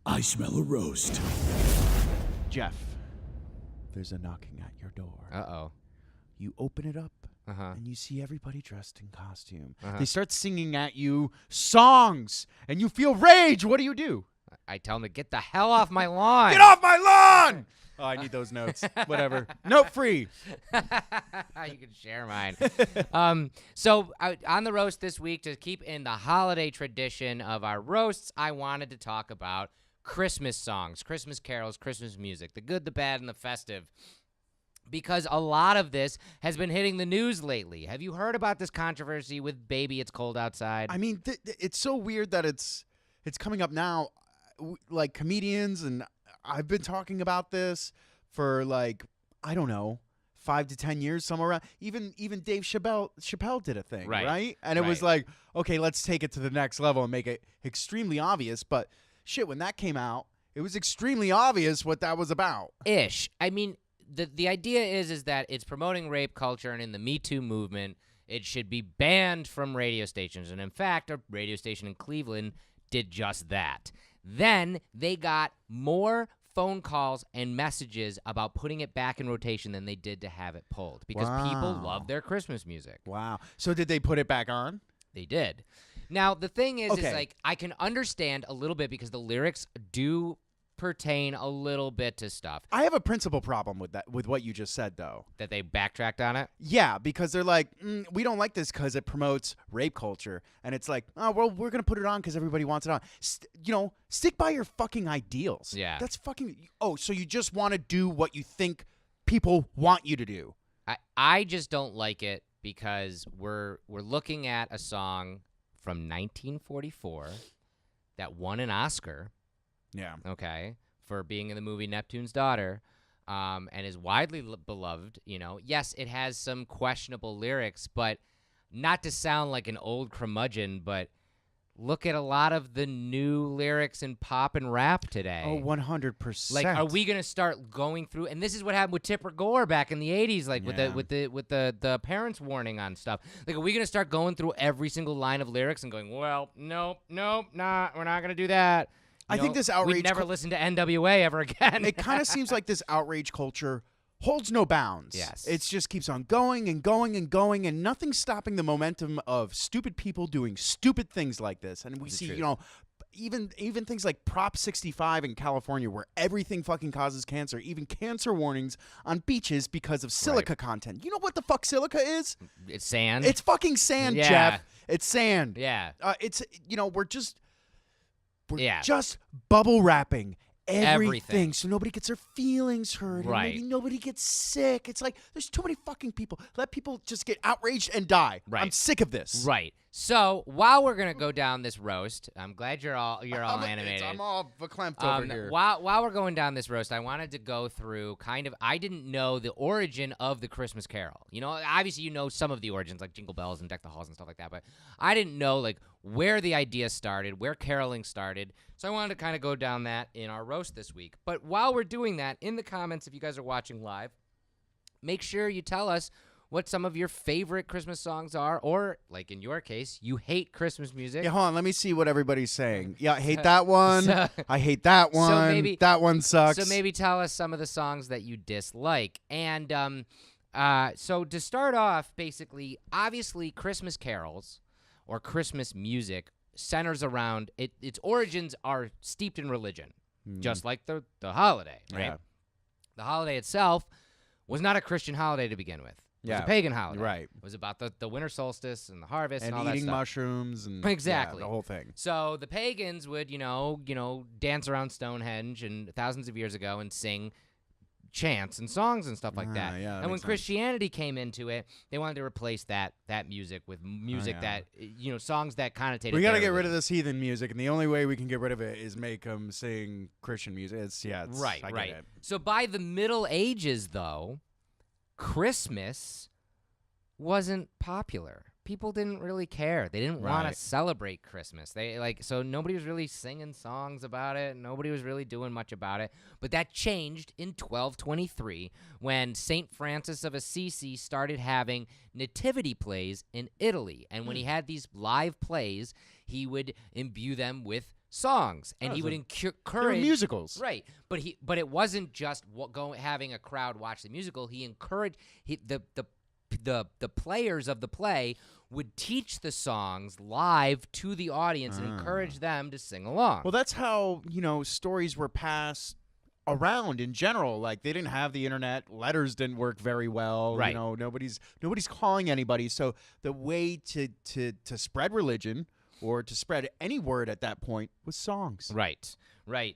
I smell a roast. Jeff, there's a knocking at your door. Uh-oh. You open it up, Uh-huh. and you see everybody dressed in costume. Uh-huh. They start singing at you songs, and you feel rage. What do? I tell him to get the hell off my lawn. Get off my lawn! Oh, I need those notes. Whatever. Note free. You can share mine. So on the roast this week, to keep in the holiday tradition of our roasts, I wanted to talk about Christmas songs, Christmas carols, Christmas music, the good, the bad, and the festive. Because a lot of this has been hitting the news lately. Have you heard about this controversy with Baby It's Cold Outside? I mean, it's so weird that it's coming up now. Like comedians, and I've been talking about this for I don't know, 5 to 10 years, somewhere around. Even Dave Chappelle did a thing, right? And it was like, okay, let's take it to the next level and make it extremely obvious. But shit, when that came out, it was extremely obvious what that was about. Ish. I mean, the idea is that it's promoting rape culture, and in the Me Too movement, it should be banned from radio stations. And in fact, a radio station in Cleveland did just that. Then they got more phone calls and messages about putting it back in rotation than they did to have it pulled, because people love their Christmas music. Wow. So did they put it back on? They did. Now, the thing is Okay. like, I can understand a little bit because the lyrics do pertain a little bit to stuff. I have a principal problem with what you just said, though. That they backtracked on it? Yeah, because they're like, we don't like this because it promotes rape culture. And it's like, oh, well, we're going to put it on because everybody wants it on. Stick by your fucking ideals. Yeah. That's fucking, so you just want to do what you think people want you to do. I just don't like it because we're looking at a song from 1944 that won an Oscar. Yeah. Okay, for being in the movie Neptune's Daughter, and is widely beloved. Yes, it has some questionable lyrics, but not to sound like an old curmudgeon, but look at a lot of the new lyrics in pop and rap today. Oh, 100%. Like, are we gonna start going through? And this is what happened with Tipper Gore back in the '80s, like with the parents warning on stuff. Like, are we gonna start going through every single line of lyrics and going, well, nope, nah, we're not gonna do that. I think this outrage... We'd never listen to NWA ever again. It kind of seems like this outrage culture holds no bounds. Yes. It just keeps on going and going and going, and nothing's stopping the momentum of stupid people doing stupid things like this. And we see, even things like Prop 65 in California, where everything fucking causes cancer, even cancer warnings on beaches because of silica content. You know what the fuck silica is? It's sand. It's fucking sand, Yeah. Jeff. It's sand. Yeah. It's, we're Yeah. just bubble wrapping Everything. so nobody gets their feelings hurt. And Right. maybe nobody gets sick. It's like there's too many fucking people. Let people just get outraged and die. Right. I'm sick of this. Right. So while we're gonna go down this roast, I'm glad you're all animated. I'm all verklempt over here. While we're going down this roast, I wanted to go through I didn't know the origin of the Christmas Carol. Obviously some of the origins, like Jingle Bells and Deck the Halls and stuff like that, but I didn't know like where the idea started, where caroling started. So I wanted to kind of go down that in our roast this week. But while we're doing that, in the comments, if you guys are watching live, make sure you tell us what some of your favorite Christmas songs are, or, like in your case, you hate Christmas music. Yeah, hold on. Let me see what everybo's saying. Yeah, I hate that one. I hate that one. That one sucks. So maybe tell us some of the songs that you dislike. And so to start off, basically, obviously, Christmas carols or Christmas music centers around its origins are steeped in religion, just like the holiday, right? Yeah. The holiday itself was not a Christian holiday to begin with. It was a pagan holiday. Right. It was about the winter solstice and the harvest and all eating that stuff. mushrooms and Exactly. the whole thing. So the pagans would, dance around Stonehenge and thousands of years ago and sing chants and songs and stuff like that. Yeah, and when Christianity came into it, they wanted to replace that music with music that songs that connotated. We got to get rid of this heathen music, and the only way we can get rid of it is make them sing Christian music. It's right. I get it. So by the Middle Ages, though, Christmas wasn't popular. People didn't really care. They didn't want to celebrate Christmas. So nobody was really singing songs about it. Nobody was really doing much about it. But that changed in 1223 when St. Francis of Assisi started having nativity plays in Italy. And when he had these live plays, he would imbue them with songs, and Oh, he would so They were encourage musicals. right. But it wasn't just having a crowd watch the musical. He encouraged the players of the play would teach the songs live to the audience and encourage them to sing along. Well, that's how, stories were passed around in general. Like, they didn't have the internet. Letters didn't work very well. Right. Nobody's calling anybody. So the way to spread religion or to spread any word at that point was songs. Right.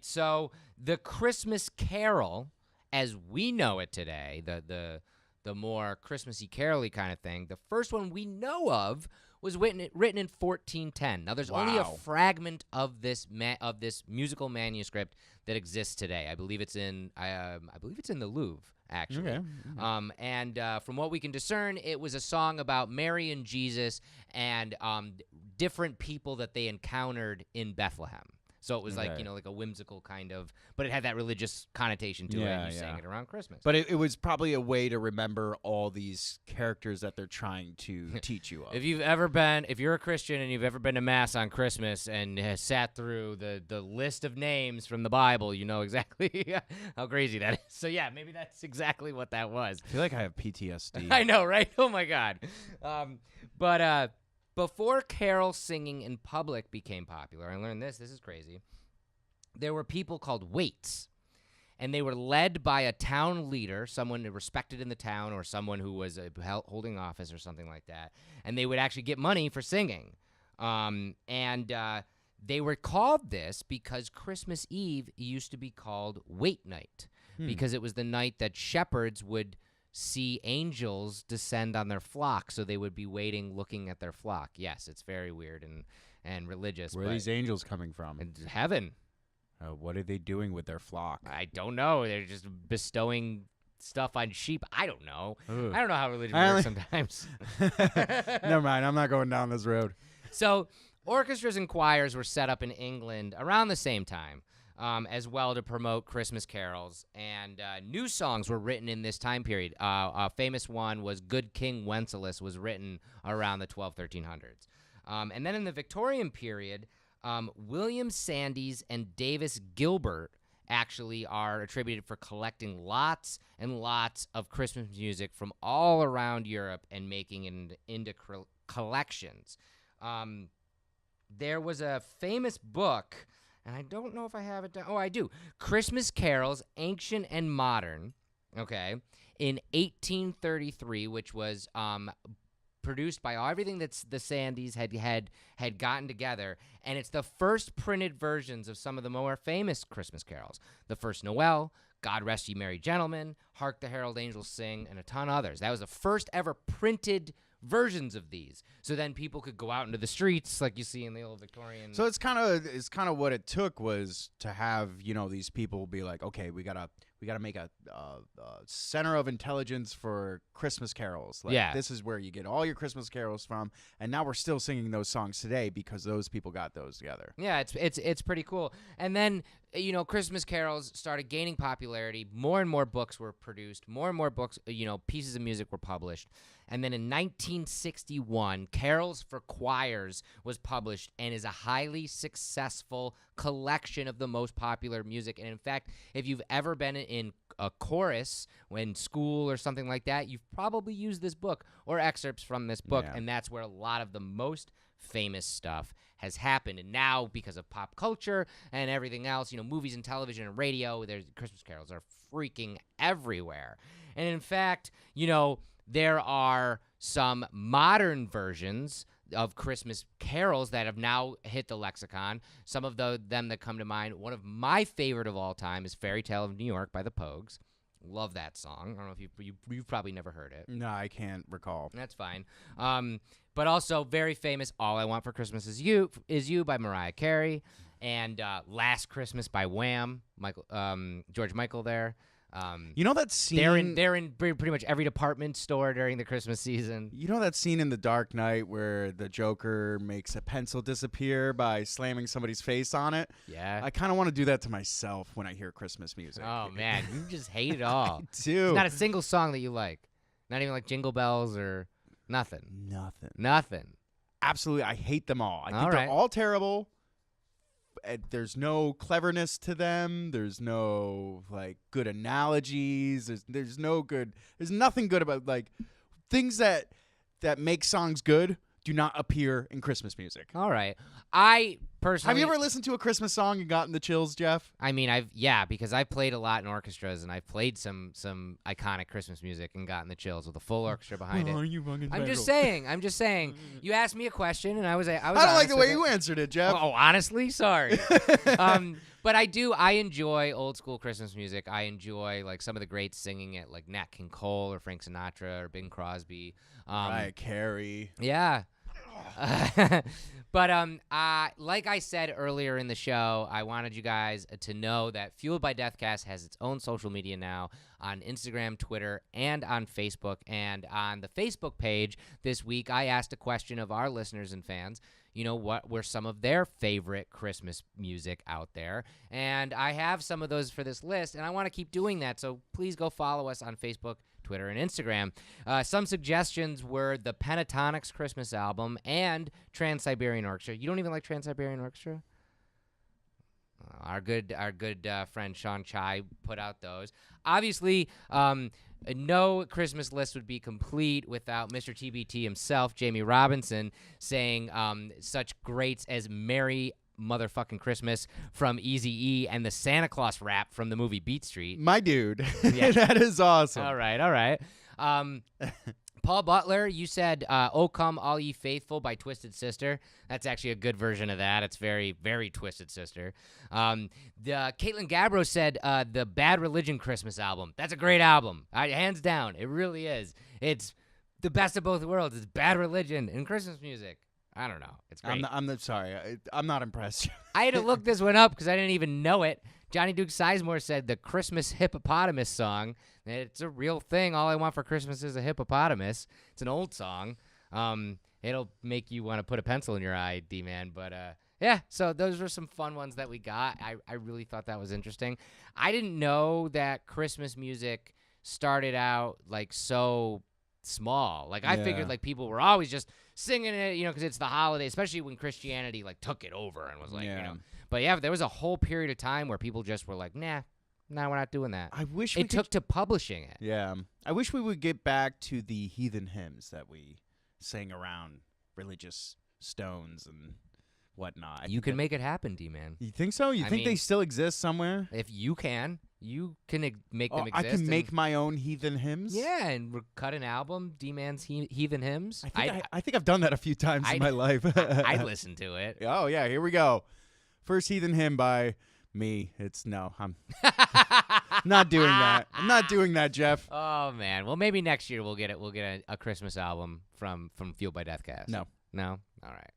So the Christmas Carol, as we know it today, the more Christmassy carol-y kind of thing, the first one we know of was written in 1410. Now, there's only a Wow. fragment of this musical manuscript that exists today. I believe it's in the Louvre, actually. Okay. And from what we can discern, it was a song about Mary and Jesus and different people that they encountered in Bethlehem. So it was like, Okay. like a whimsical kind of, but it had that religious connotation to it, Yeah, and you sang yeah. it around Christmas. But it was probably a way to remember all these characters that they're trying to teach you of. If you're a Christian and you've ever been to Mass on Christmas and has sat through the list of names from the Bible, you know exactly how crazy that is. So yeah, maybe that's exactly what that was. I feel like I have PTSD. I know, right? Oh my God. But before carol singing in public became popular, I learned this is crazy, there were people called waits, and they were led by a town leader, someone respected in the town or someone who was holding office or something like that, and they would actually get money for singing. They were called this because Christmas Eve used to be called Wait Night, because it was the night that shepherds would see angels descend on their flock, so they would be waiting, looking at their flock. Yes, it's very weird and religious. Where are these angels coming from? It's heaven. What are they doing with their flock? I don't know. They're just bestowing stuff on sheep. I don't know. Ugh. I don't know how religion I works only- sometimes. Never mind. I'm not going down this road. So orchestras and choirs were set up in England around the same time. As well to promote Christmas carols, and new songs were written in this time period. A famous one was Good King Wenceslas, was written around the 1300s. And then in the Victorian period, William Sandys and Davis Gilbert actually are attributed for collecting lots and lots of Christmas music from all around Europe and making it into collections. There was a famous book, and I don't know if I have it down. Oh, I do. Christmas Carols, Ancient and Modern, okay, in 1833, which was produced by everything that's the Sandys had gotten together, and it's the first printed versions of some of the more famous Christmas carols. The First Noel, God Rest Ye Merry Gentlemen, Hark the Herald Angels Sing, and a ton of others. That was the first ever printed versions of these, so then people could go out into the streets like you see in the old Victorian. So it's kind of what it took was to have these people be like, okay, we gotta make a center of intelligence for Christmas carols. Like, Yeah. this is where you get all your Christmas carols from, and now we're still singing those songs today because those people got those together. Yeah, it's pretty cool. And then Christmas carols started gaining popularity. More and more books were produced. More and more books, pieces of music were published. And then in 1961, Carols for Choirs was published and is a highly successful collection of the most popular music. And in fact, if you've ever been in a chorus in school or something like that, you've probably used this book or excerpts from this book. Yeah. And that's where a lot of the most famous stuff has happened. And now, because of pop culture and everything else, movies and television and radio, Christmas carols are freaking everywhere. And in fact, there are some modern versions of Christmas carols that have now hit the lexicon. Some of them that come to mind, one of my favorite of all time is Fairy Tale of New York by the Pogues. Love that song. I don't know if you've probably never heard it. No, I can't recall. That's fine. But also very famous, All I Want for Christmas Is You by Mariah Carey, and Last Christmas by Wham, George Michael there. That scene? They're in pretty much every department store during the Christmas season. That scene in The Dark Knight where the Joker makes a pencil disappear by slamming somebody's face on it? Yeah. I kind of want to do that to myself when I hear Christmas music. Oh man, you just hate it all. Dude. There's not a single song that you like. Not even like Jingle Bells or nothing. Nothing. Nothing. Absolutely. I hate them all. I think All they're right. all terrible. there's no cleverness to them. There's no like good analogies. There's nothing good about like things that make songs good do not appear in Christmas music. All right. I personally... Have you ever listened to a Christmas song and gotten the chills, Jeff? I mean, because I've played a lot in orchestras, and I've played some iconic Christmas music and gotten the chills with a full orchestra behind it. You fucking I'm just saying. You asked me a question, and I was I don't like the way you answered it, Jeff. Oh, honestly, sorry. But I enjoy old school Christmas music. I enjoy like some of the greats singing it, like Nat King Cole or Frank Sinatra or Bing Crosby. Mariah Carey. Yeah. But like I said earlier in the show, I wanted you guys to know that Fueled by Deathcast has its own social media now on Instagram, Twitter, and on Facebook. And on the Facebook page this week, I asked a question of our listeners and fans. You know, what were some of their favorite Christmas music out there? And I have some of those for this list, and I want to keep doing that. So please go follow us on Facebook, Twitter, and Instagram. Some suggestions were the Pentatonics Christmas album and Trans-Siberian Orchestra. You don't even like Trans-Siberian Orchestra? Our good friend Sean Chai put out those. Obviously, no Christmas list would be complete without Mr. TBT himself, Jamie Robinson, saying such greats as Merry Motherfucking Christmas from Eazy-E and the Santa Claus rap from the movie Beat Street. My dude. Yeah. That is awesome. All right. Paul Butler, you said "O Come All Ye Faithful" by Twisted Sister. That's actually a good version of that. It's very, very Twisted Sister. Caitlin Gabbro said the Bad Religion Christmas album. That's a great album. Hands down. It really is. It's the best of both worlds. It's Bad Religion and Christmas music. I don't know. It's great. I'm not impressed. I had to look this one up because I didn't even know it. Johnny Duke Sizemore said the Christmas hippopotamus song. It's a real thing. All I want for Christmas is a hippopotamus. It's an old song. It'll make you want to put a pencil in your eye, D-Man. But, yeah, so those were some fun ones that we got. I really thought that was interesting. I didn't know that Christmas music started out, like, so small. Like, I figured, like, people were always just singing it, you know, because it's the holiday, especially when Christianity, like, took it over and was like, you know. But, yeah, there was a whole period of time where people just were like, nah, we're not doing that. I wish it took to publishing it. Yeah. I wish we would get back to the heathen hymns that we sang around religious stones and whatnot. You can make it happen, D-Man. You think so? You think they still exist somewhere? If you can make them exist. I can make my own heathen hymns? Yeah, and cut an album, D-Man's Heathen Hymns. I think I've done that a few times in my life. I listened to it. Oh, yeah, here we go. First heathen hymn by me. I'm not doing that. I'm not doing that, Jeff. Oh, man. Well, maybe next year we'll get a Christmas album from Fueled by Deathcast. No. No? All right.